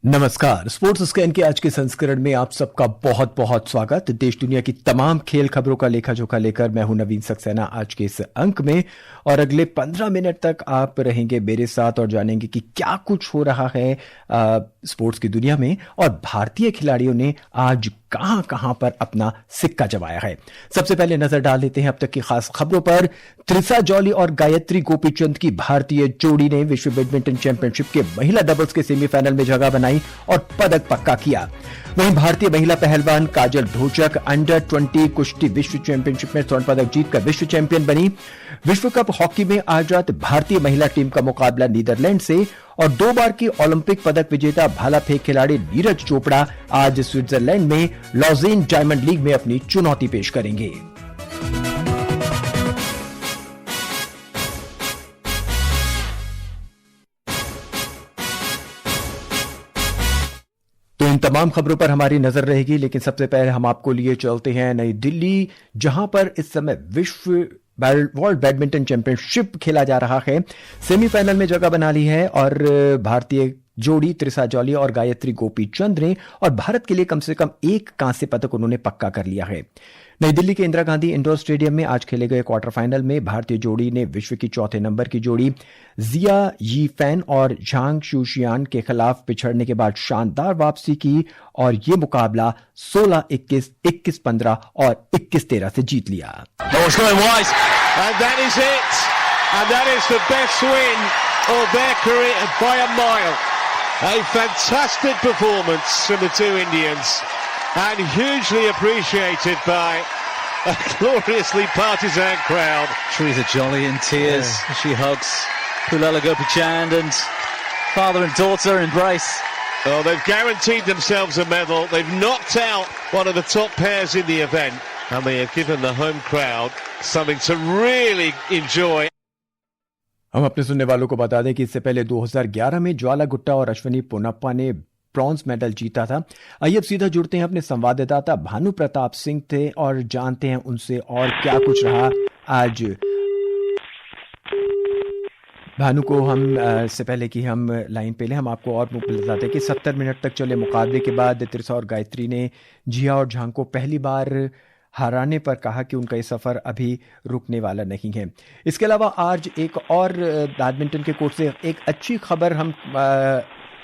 नमस्कार। Sports scan के आज के संस्करण में आप सबका बहुत बहुत स्वागत। देश दुनिया की तमाम खेल खबरों का लेखा जोखा लेकर मैं हूं नवीन सक्सेना आज के इस अंक में, और अगले 15 मिनट तक आप रहेंगे मेरे साथ और जानेंगे कि क्या कुछ हो रहा है स्पोर्ट्स की दुनिया में और भारतीय खिलाड़ियों ने आज कहां कहां पर अपना सिक्का जमाया है। सबसे पहले नजर डाल लेते हैं अब तक की खास खबरों पर। त्रिसा जॉली और गायत्री गोपीचंद की भारतीय जोड़ी ने विश्व बैडमिंटन चैंपियनशिप के महिला डबल्स के सेमीफाइनल में जगह बनाई और पदक पक्का किया। वहीं भारतीय महिला पहलवान काजल ढोचक अंडर 20 कुश्ती विश्व चैंपियनशिप में स्वर्ण पदक जीतकर विश्व चैंपियन बनी। विश्व कप हॉकी में आज रात भारतीय महिला टीम का मुकाबला नीदरलैंड से, और 2 बार की ओलंपिक पदक विजेता भाला फेंक खिलाड़ी नीरज चोपड़ा आज स्विट्जरलैंड में लॉजेन डायमंड लीग में अपनी चुनौती पेश करेंगे। तो इन तमाम खबरों पर हमारी नजर रहेगी, लेकिन सबसे पहले हम आपको लिए चलते हैं नई दिल्ली, जहां पर इस समय विश्व वर्ल्ड बैडमिंटन चैंपियनशिप खेला जा रहा है। सेमीफाइनल में जगह बना ली है और भारतीय जोड़ी त्रिसा जॉली और गायत्री गोपीचंद ने, और भारत के लिए कम से कम एक कांस्य पदक उन्होंने पक्का कर लिया है। नई दिल्ली के इंदिरा गांधी इंडोर स्टेडियम में आज खेले गए क्वार्टर फाइनल में भारतीय जोड़ी ने विश्व की चौथे नंबर की जोड़ी जिया यी फैन और झांग शुशियान के खिलाफ पिछड़ने के बाद शानदार वापसी की, और ये मुकाबला 16-21, 21-15 और 21-13 से जीत लिया। A fantastic performance from the two Indians and hugely appreciated by a gloriously partisan crowd. Teresa Jolly in tears as she hugs Pullela Gopichand and father and daughter embrace. Oh, they've guaranteed themselves a medal. They've knocked out one of the top pairs in the event, and they have given the home crowd something to really enjoy. हम अपने सुनने वालों को बता दें कि इससे पहले 2011 में ज्वाला गुट्टा और अश्विनी पोनप्पा ने ब्रॉन्ज मेडल जीता था। आइए अब सीधा जुड़ते हैं अपने संवाददाता भानु प्रताप सिंह थे और जानते हैं उनसे और क्या कुछ रहा आज। भानु को हम से पहले कि हम लाइन पे लें, हम आपको और बताते हैं कि 70 मिनट तक चले मुकाबले के बाद त्रिसा और गायत्री ने जिया और झांग को पहली बार हराने पर कहा कि उनका ये सफर अभी रुकने वाला नहीं है। इसके अलावा आज एक और बैडमिंटन के कोर्ट से एक अच्छी खबर हम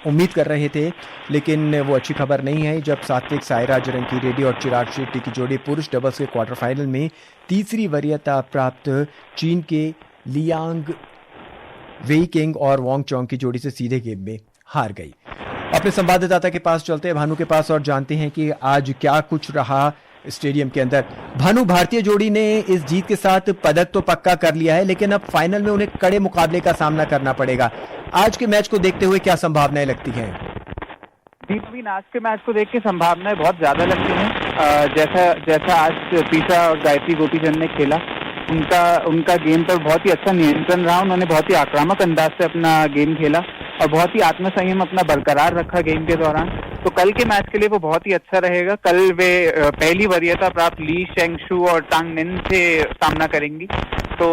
उम्मीद कर रहे थे, लेकिन वो अच्छी खबर नहीं है जब सात्विक साईराज रंकीरेड्डी और चिराग शेट्टी की जोड़ी पुरुष डबल्स के क्वार्टर फाइनल में तीसरी वरीयता प्राप्त चीन के लियांग वेई किंग और वांग चोंग की जोड़ी से सीधे गेम में हार गई। अपने संवाददाता के पास चलते हैं, भानु के पास, और जानते हैं कि आज क्या कुछ रहा स्टेडियम के अंदर। भानु, भारतीय जोड़ी ने इस जीत के साथ पदक तो पक्का कर लिया है, लेकिन अब फाइनल में उन्हें कड़े मुकाबले का सामना करना पड़ेगा। आज के मैच को देखते हुए क्या संभावनाएं लगती हैं? जी, आज के मैच को देख के संभावनाएं बहुत ज्यादा लगती हैं। जैसा आज त्रिसा और गायत्री गोपीचंद ने खेला, उनका गेम पर बहुत ही अच्छा नियंत्रण रहा। उन्होंने बहुत ही आक्रामक अंदाज से अपना गेम खेला और बहुत ही आत्मसंयम अपना बरकरार रखा गेम के दौरान। तो कल के मैच के लिए वो बहुत ही अच्छा रहेगा। कल वे पहली वरीयता प्राप्त ली शेंगशु और टांग निन से सामना करेंगी। तो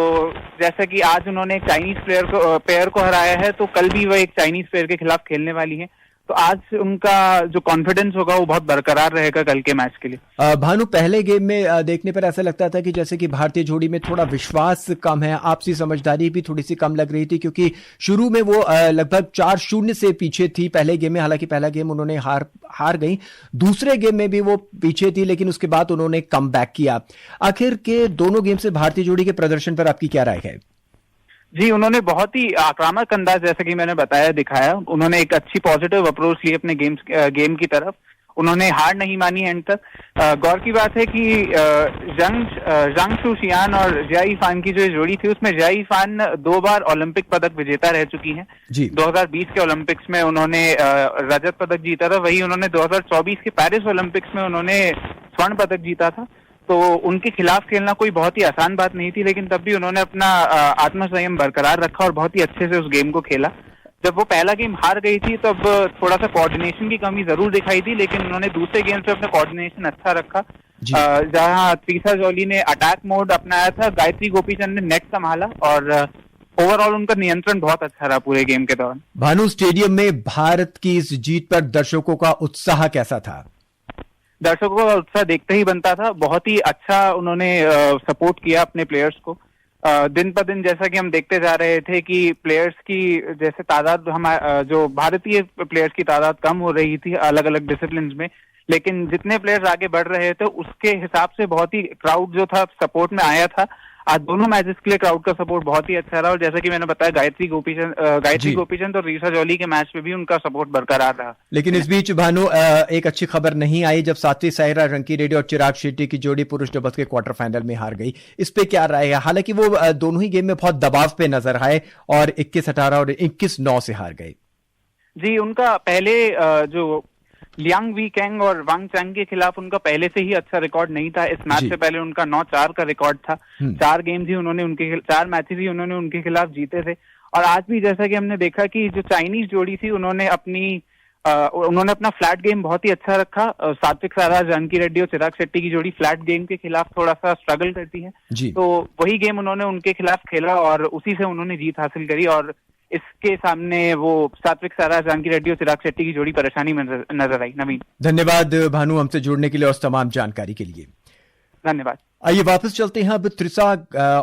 जैसा कि आज उन्होंने एक चाइनीज पेयर को हराया है, तो कल भी वह एक चाइनीज पेयर के खिलाफ खेलने वाली है। तो आज उनका जो कॉन्फिडेंस होगा वो बहुत बरकरार रहेगा कल के मैच के लिए। भानु, पहले गेम में देखने पर ऐसा लगता था कि जैसे कि भारतीय जोड़ी में थोड़ा विश्वास कम है, आपसी समझदारी भी थोड़ी सी कम लग रही थी, क्योंकि शुरू में वो लगभग 4-0 से पीछे थी पहले गेम में। हालांकि पहला गेम उन्होंने हार गई, दूसरे गेम में भी वो पीछे थी, लेकिन उसके बाद उन्होंने कम बैक किया। आखिर के दोनों गेम से भारतीय जोड़ी के प्रदर्शन पर आपकी क्या राय है? जी, उन्होंने बहुत ही आक्रामक अंदाज, जैसा कि मैंने बताया, दिखाया। उन्होंने एक अच्छी पॉजिटिव अप्रोच ली अपने गेम की तरफ। उन्होंने हार नहीं मानी एंड तक। गौर की बात है कि झांग शुशियान और जिया यीफान की जो जोड़ी थी, उसमें जिया यीफान 2 बार ओलंपिक पदक विजेता रह चुकी हैं। 2020 के ओलंपिक्स में उन्होंने रजत पदक जीता था, वही उन्होंने 2024 के पेरिस ओलंपिक्स में उन्होंने स्वर्ण पदक जीता था। तो उनके खिलाफ खेलना कोई बहुत ही आसान बात नहीं थी, लेकिन तब भी उन्होंने अपना आत्मसंयम बरकरार रखा और बहुत ही अच्छे से उस गेम को खेला। जब वो पहला गेम हार गई थी तब थोड़ा सा कोऑर्डिनेशन की कमी जरूर दिखाई दी, लेकिन उन्होंने दूसरे गेम से अपना कोऑर्डिनेशन अच्छा रखा। जहां त्रिसा जॉली ने अटैक मोड अपनाया था, गायत्री गोपीचंद ने नेट संभाला और ओवरऑल उनका नियंत्रण बहुत अच्छा रहा पूरे गेम के दौरान। भानु, स्टेडियम में भारत की इस जीत पर दर्शकों का उत्साह कैसा था? दर्शकों का उत्साह देखते ही बनता था। बहुत ही अच्छा उन्होंने सपोर्ट किया अपने प्लेयर्स को। दिन पर दिन जैसा कि हम देखते जा रहे थे कि प्लेयर्स की जैसे तादाद जो भारतीय प्लेयर्स की तादाद कम हो रही थी अलग अलग डिसिप्लिन में, लेकिन जितने प्लेयर्स आगे बढ़ रहे थे उसके हिसाब से बहुत ही क्राउड जो था सपोर्ट में आया था। आज दोनों मैचेस के लिए क्राउड का सपोर्ट बहुत ही अच्छा रहा और जैसा कि मैंने बताया गायत्री गोपीचंद और रीसा जॉली के मैच में भी उनका सपोर्ट बरकरार रहा। लेकिन इस बीच भानु, एक अच्छी खबर नहीं आई जब सात्विक साईराज रंकीरेड्डी और चिराग शेट्टी की जोड़ी पुरुष डबल्स के क्वार्टर फाइनल में हार गई। इस पे क्या राय है? हालांकि वो दोनों ही गेम में बहुत दबाव पे नजर आए और 21-18 और 21-9 से हार गए। जी, उनका पहले जो लियांग वी कैंग और वांग चैंग के खिलाफ उनका पहले से ही अच्छा रिकॉर्ड नहीं था। इस मैच से पहले उनका 9-4 का रिकॉर्ड था। 4 मैचेस ही उन्होंने उनके खिलाफ जीते थे। और आज भी जैसा कि हमने देखा कि जो चाइनीज जोड़ी थी उन्होंने अपना फ्लैट गेम बहुत ही अच्छा रखा। सात्विक साईराज रंकीरेड्डी और चिराग शेट्टी की जोड़ी फ्लैट गेम के खिलाफ थोड़ा सा स्ट्रगल करती है, तो वही गेम उन्होंने उनके खिलाफ खेला और उसी से उन्होंने जीत हासिल करी। और इसके सामने वो सात्विक साईराज रंकीरेड्डी और चिराग शेट्टी की जोड़ी परेशानी में नजर आई। नवीन, धन्यवाद भानु हमसे जुड़ने के लिए और तमाम जानकारी के लिए। धन्यवाद। आइए वापस चलते हैं अब त्रिशा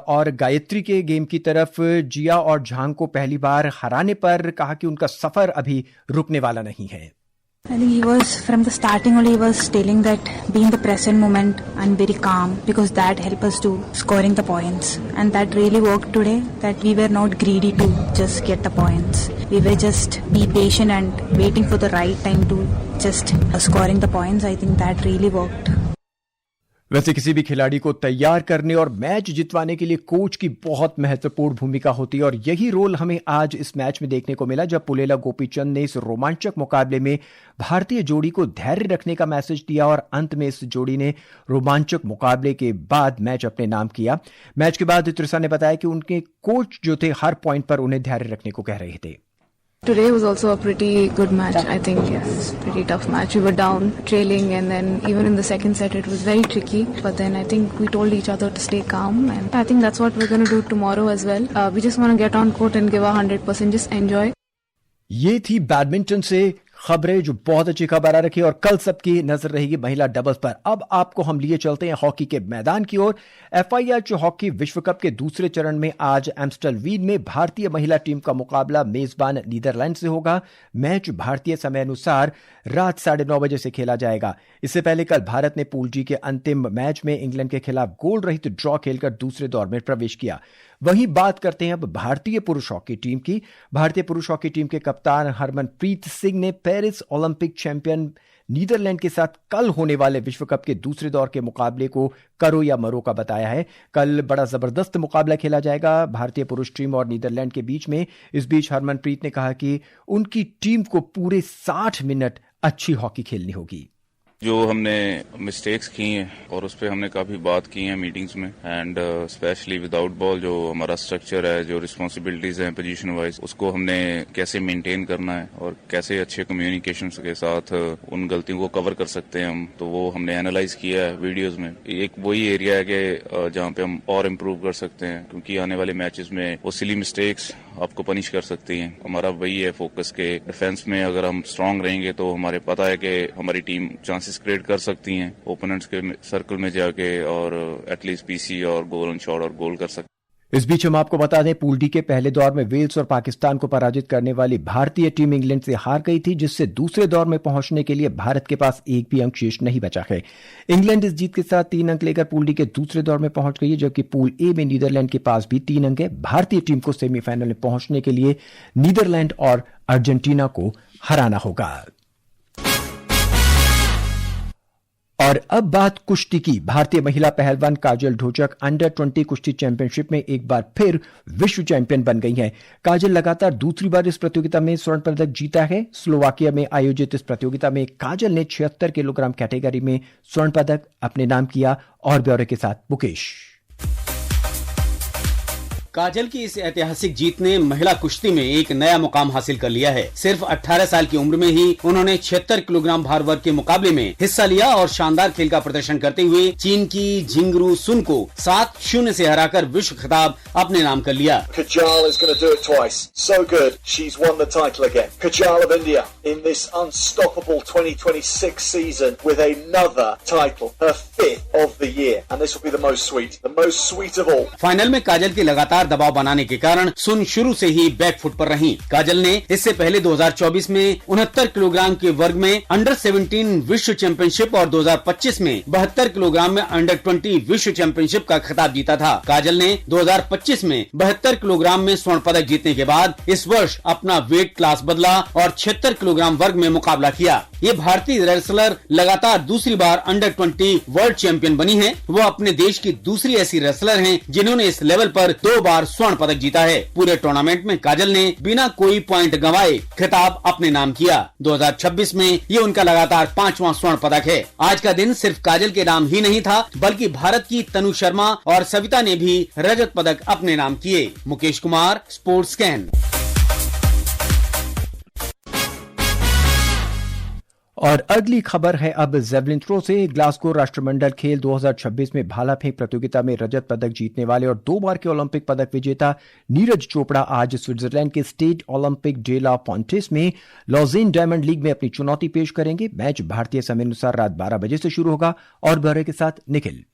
और गायत्री के गेम की तरफ। जिया और झांग को पहली बार हराने पर कहा कि उनका सफर अभी रुकने वाला नहीं है। I think he was, from the starting only, he was telling that be in the present moment and very calm because that helps us to scoring the points. And that really worked today, that we were not greedy to just get the points. We were just be patient and waiting for the right time to just scoring the points. I think that really worked. वैसे किसी भी खिलाड़ी को तैयार करने और match जितवाने के लिए कोच की बहुत महत्वपूर्ण भूमिका होती है और यही रोल हमें आज इस मैच में देखने को मिला जब पुलेला गोपीचंद ने इस रोमांचक मुकाबले में भारतीय जोड़ी को धैर्य रखने का मैसेज दिया और अंत में इस जोड़ी ने रोमांचक मुकाबले के बाद मैच अपने नाम किया। मैच के बाद त्रिशा ने बताया कि उनके कोच जो थे हर पॉइंट पर उन्हें धैर्य रखने को कह रहे थे। Today was also a pretty good match, I think. Yes, pretty tough match. We were down, trailing, and then even in the second set it was very tricky. But then I think we told each other to stay calm, and I think that's what we're going to do tomorrow as well. We just want to get on court and give our 100%, just enjoy. ये थी badminton से खबरें जो बहुत अच्छी खबर आ रखी है और कल सबकी नजर रहेगी महिला डबल्स पर। अब आपको हम लिए चलते हैं हॉकी के मैदान की ओर। FIH हॉकी विश्व कप के दूसरे चरण में आज एम्स्टलवीन में भारतीय महिला टीम का मुकाबला मेजबान नीदरलैंड से होगा। मैच भारतीय समय अनुसार रात 9:30 बजे से खेला जाएगा। इससे पहले कल भारत ने पूल जी के अंतिम मैच में इंग्लैंड के खिलाफ गोल रहित ड्रॉ खेलकर दूसरे दौर में प्रवेश किया। वहीं बात करते हैं अब भारतीय पुरुष हॉकी टीम की। भारतीय पुरुष हॉकी टीम के कप्तान हरमनप्रीत सिंह ने पेरिस ओलंपिक चैंपियन नीदरलैंड के साथ कल होने वाले विश्व कप के दूसरे दौर के मुकाबले को करो या मरो का बताया है। कल बड़ा जबरदस्त मुकाबला खेला जाएगा भारतीय पुरुष टीम और नीदरलैंड के बीच में। इस बीच हरमनप्रीत ने कहा कि उनकी टीम को पूरे 60 मिनट अच्छी हॉकी खेलनी होगी। जो हमने मिस्टेक्स की हैं और उस पर हमने काफी बात की है मीटिंग्स में, एंड स्पेशली विदाउट बॉल जो हमारा स्ट्रक्चर है, जो रिस्पॉन्सिबिलिटीज हैं पोजीशन वाइज, उसको हमने कैसे मेंटेन करना है और कैसे अच्छे कम्युनिकेशन के साथ उन गलतियों को कवर कर सकते हैं हम, तो वो हमने एनालाइज किया है वीडियोज में। एक वही एरिया है कि जहाँ पे हम और इम्प्रूव कर सकते हैं, क्योंकि आने वाले मैचेस में वो सिली मिस्टेक्स आपको पनिश कर सकती हैं। हमारा वही है फोकस के डिफेंस में अगर हम स्ट्रांग रहेंगे तो हमारे पता है कि हमारी टीम चांसेस क्रिएट कर सकती हैं ओपोनेंट्स के सर्कल में जाके और एटलीस्ट पीसी और गोल ऑन शॉट और गोल कर सकते। इस बीच हम आपको बता दें पूल डी के पहले दौर में वेल्स और पाकिस्तान को पराजित करने वाली भारतीय टीम इंग्लैंड से हार गई थी, जिससे दूसरे दौर में पहुंचने के लिए भारत के पास एक भी अंक शेष नहीं बचा है। इंग्लैंड इस जीत के साथ 3 अंक लेकर पूल डी के दूसरे दौर में पहुंच गई है, जबकि पूल ए में नीदरलैंड के पास भी 3 अंक है। भारतीय टीम को सेमीफाइनल में पहुंचने के लिए नीदरलैंड और अर्जेंटीना को हराना होगा। और अब बात कुश्ती की। भारतीय महिला पहलवान काजल ढोचक अंडर 20 कुश्ती चैंपियनशिप में एक बार फिर विश्व चैंपियन बन गई हैं। काजल लगातार दूसरी बार इस प्रतियोगिता में स्वर्ण पदक जीता है। स्लोवाकिया में आयोजित इस प्रतियोगिता में काजल ने 76 किलोग्राम कैटेगरी में स्वर्ण पदक अपने नाम किया। और ब्यौरे के साथ मुकेश। काजल की इस ऐतिहासिक जीत ने महिला कुश्ती में एक नया मुकाम हासिल कर लिया है। सिर्फ 18 साल की उम्र में ही उन्होंने 76 किलोग्राम भार वर्ग के मुकाबले में हिस्सा लिया और शानदार खेल का प्रदर्शन करते हुए चीन की जिंगरू सुन को 7-0 से हराकर विश्व खिताब अपने नाम कर लिया। Kajal is going to do it twice. So good, she's won the title again. Kajal of India in this unstoppable 2026 season with another title, her 5th of the year, and this will be the most sweet of all. Final में काजल के लगातार दबाव बनाने के कारण सुन शुरू से ही back foot पर रहीं। काजल ने इससे पहले 2024 में 69 किलोग्राम के वर्ग में अंडर 17 विश्व चैंपियनशिप और 2025 में 72 किलोग्राम में अंडर 20 विश्व चैंपियनशिप का खिताब जीता था। काजल ने 2025 में 72 किलोग्राम में स्वर्ण पदक जीतने के बाद इस वर्ष अपना वेट क्लास बदला और 76 किलोग्राम वर्ग में मुकाबला किया। ये भारतीय रेसलर लगातार दूसरी बार अंडर 20 वर्ल्ड चैंपियन बनी है। वो अपने देश की दूसरी ऐसी रेसलर हैं जिन्होंने इस लेवल पर 2 बार स्वर्ण पदक जीता है। पूरे टूर्नामेंट में काजल ने बिना कोई पॉइंट गंवाए खिताब अपने नाम किया। 2026 में ये उनका लगातार 5वां स्वर्ण पदक है। आज का दिन सिर्फ काजल के नाम ही नहीं था, बल्कि भारत की तनु शर्मा और सविता ने भी रजत पदक अपने नाम किए। Mukesh Kumar, sports scan. और अगली खबर है अब जेवलिन थ्रो से। ग्लासगो राष्ट्रमंडल खेल 2026 में भाला फेंक प्रतियोगिता में रजत पदक जीतने वाले और 2 बार के ओलंपिक पदक विजेता नीरज चोपड़ा आज स्विट्जरलैंड के स्टेट ओलंपिक डे ला फॉन्टेस में लॉजेन डायमंड लीग में अपनी चुनौती पेश करेंगे। मैच भारतीय समय अनुसार रात 12 बजे से शुरू होगा। और ब्यौरे के साथ निखिल।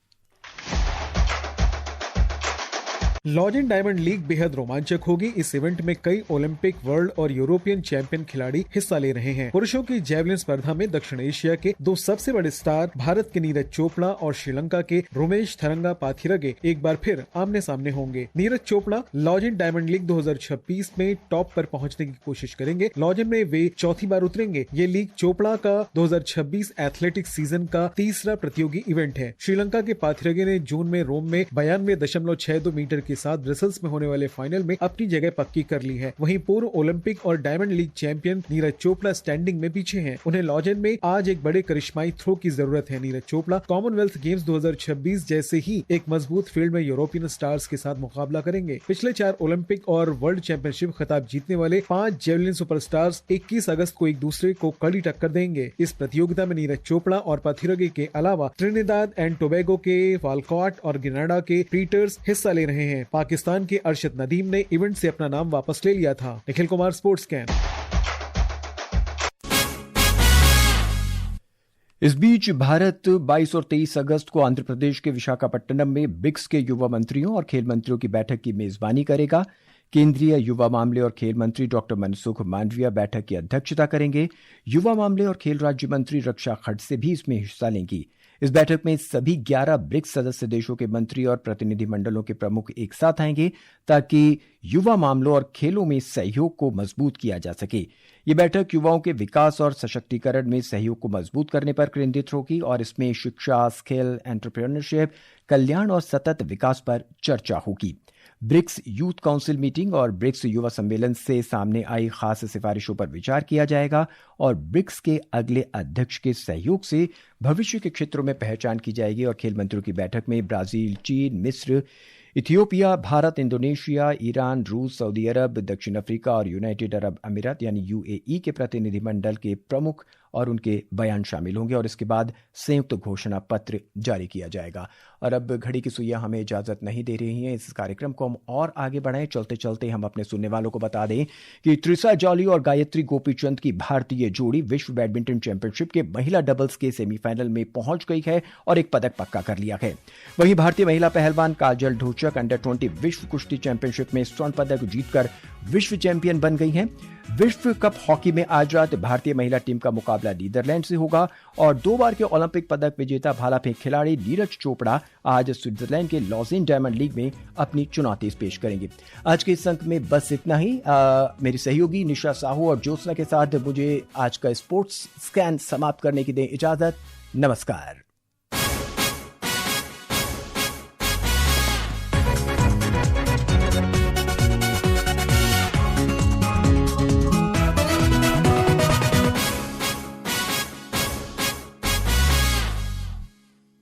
लॉजेन डायमंड लीग बेहद रोमांचक होगी। इस इवेंट में कई ओलंपिक, वर्ल्ड और यूरोपियन चैंपियन खिलाड़ी हिस्सा ले रहे हैं। पुरुषों की जैवलिन स्पर्धा में दक्षिण एशिया के 2 सबसे बड़े स्टार भारत के नीरज चोपड़ा और श्रीलंका के रोमेश थरंगा पाथिरगे एक बार फिर आमने सामने होंगे। Neeraj Chopra Lausanne diamond league 2026 में टॉप पर पहुंचने की कोशिश करेंगे। लॉजेन में वे चौथी बार उतरेंगे। ये लीग चोपड़ा का 2026 एथलेटिक्स सीजन का तीसरा प्रतियोगी इवेंट है। श्रीलंका के पाथिरगे ने जून में रोम में 92.62 मीटर के साथ ब्रसेल्स में होने वाले फाइनल में अपनी जगह पक्की कर ली है। वहीं पूर्व ओलंपिक और diamond league champion Neeraj Chopra standing में पीछे हैं। उन्हें लॉजेन में आज एक बड़े करिश्माई थ्रो की जरूरत है। नीरज चोपड़ा कॉमनवेल्थ गेम्स 2026 जैसे ही एक मजबूत फील्ड में यूरोपियन स्टार्स के साथ मुकाबला करेंगे। पिछले 4 ओलंपिक और वर्ल्ड चैंपियनशिप खिताब जीतने वाले 5 जेवलिन सुपरस्टार्स 21 अगस्त को एक दूसरे को कड़ी टक्कर देंगे। इस प्रतियोगिता में नीरज चोपड़ा और पाथिरगे के अलावा ट्रिनिदाद एंड टोबैगो के वालकॉट और ग्रेनाडा के पीटर्स हिस्सा ले रहे हैं। पाकिस्तान के अरशद नदीम ने इवेंट से अपना नाम वापस ले लिया था। Nikhil Kumar, sports scan. इस बीच भारत 22 और 23 अगस्त को आंध्र प्रदेश के विशाखापट्टनम में ब्रिक्स के युवा मंत्रियों और खेल मंत्रियों की बैठक की मेजबानी करेगा। केंद्रीय युवा मामले और खेल मंत्री डॉक्टर मनसुख मांडविया बैठक की अध्यक्षता करेंगे। युवा मामले और खेल राज्य मंत्री रक्षा खड़से भी इसमें हिस्सा लेंगी। इस बैठक में सभी 11 ब्रिक्स सदस्य देशों के मंत्री और प्रतिनिधिमंडलों के प्रमुख एक साथ आएंगे ताकि युवा मामलों और खेलों में सहयोग को मजबूत किया जा सके। ये बैठक युवाओं के विकास और सशक्तिकरण में सहयोग को मजबूत करने पर केंद्रित होगी और इसमें शिक्षा, स्किल, एंटरप्रेन्योरशिप, कल्याण और सतत विकास पर चर्चा होगी। ब्रिक्स यूथ काउंसिल मीटिंग और ब्रिक्स युवा सम्मेलन से सामने आई खास सिफारिशों पर विचार किया जाएगा और ब्रिक्स के अगले अध्यक्ष के सहयोग से भविष्य के क्षेत्रों में पहचान की जाएगी। और खेल मंत्रियों की बैठक में ब्राजील, चीन, मिस्र, इथियोपिया, भारत, इंडोनेशिया, ईरान, रूस, सऊदी अरब, दक्षिण अफ्रीका और यूनाइटेड अरब अमीरात यानी यूएई के प्रतिनिधिमंडल के प्रमुख और उनके बयान शामिल होंगे और इसके बाद संयुक्त घोषणा पत्र जारी किया जाएगा। और अब घड़ी की सुइयां हमें इजाजत नहीं दे रही हैं। इस कार्यक्रम को हम और आगे बढ़ाएं। चलते चलते हम अपने सुनने वालों को बता दें कि त्रिसा जॉली और गायत्री गोपीचंद की भारतीय जोड़ी विश्व बैडमिंटन चैंपियनशिप के महिला डबल्स के सेमीफाइनल में पहुंच गई है और एक पदक पक्का कर लिया है। वहीं भारतीय महिला पहलवान काजल ढोचक अंडर 20 विश्व कुश्ती चैंपियनशिप में स्वर्ण पदक जीतकर विश्व चैंपियन बन गई हैं। विश्व कप हॉकी में आज रात भारतीय महिला टीम का मुकाबला नीदरलैंड से होगा और 2 बार के ओलंपिक पदक विजेता भाला फेंक खिलाड़ी नीरज चोपड़ा आज स्विट्जरलैंड के लॉजेन डायमंड लीग में अपनी चुनौती पेश करेंगे। आज के इस अंक में बस इतना ही। मेरी सहयोगी निशा साहू और ज्योत्सना के साथ मुझे आज का स्पोर्ट्स स्कैन समाप्त करने की दें इजाजत। नमस्कार।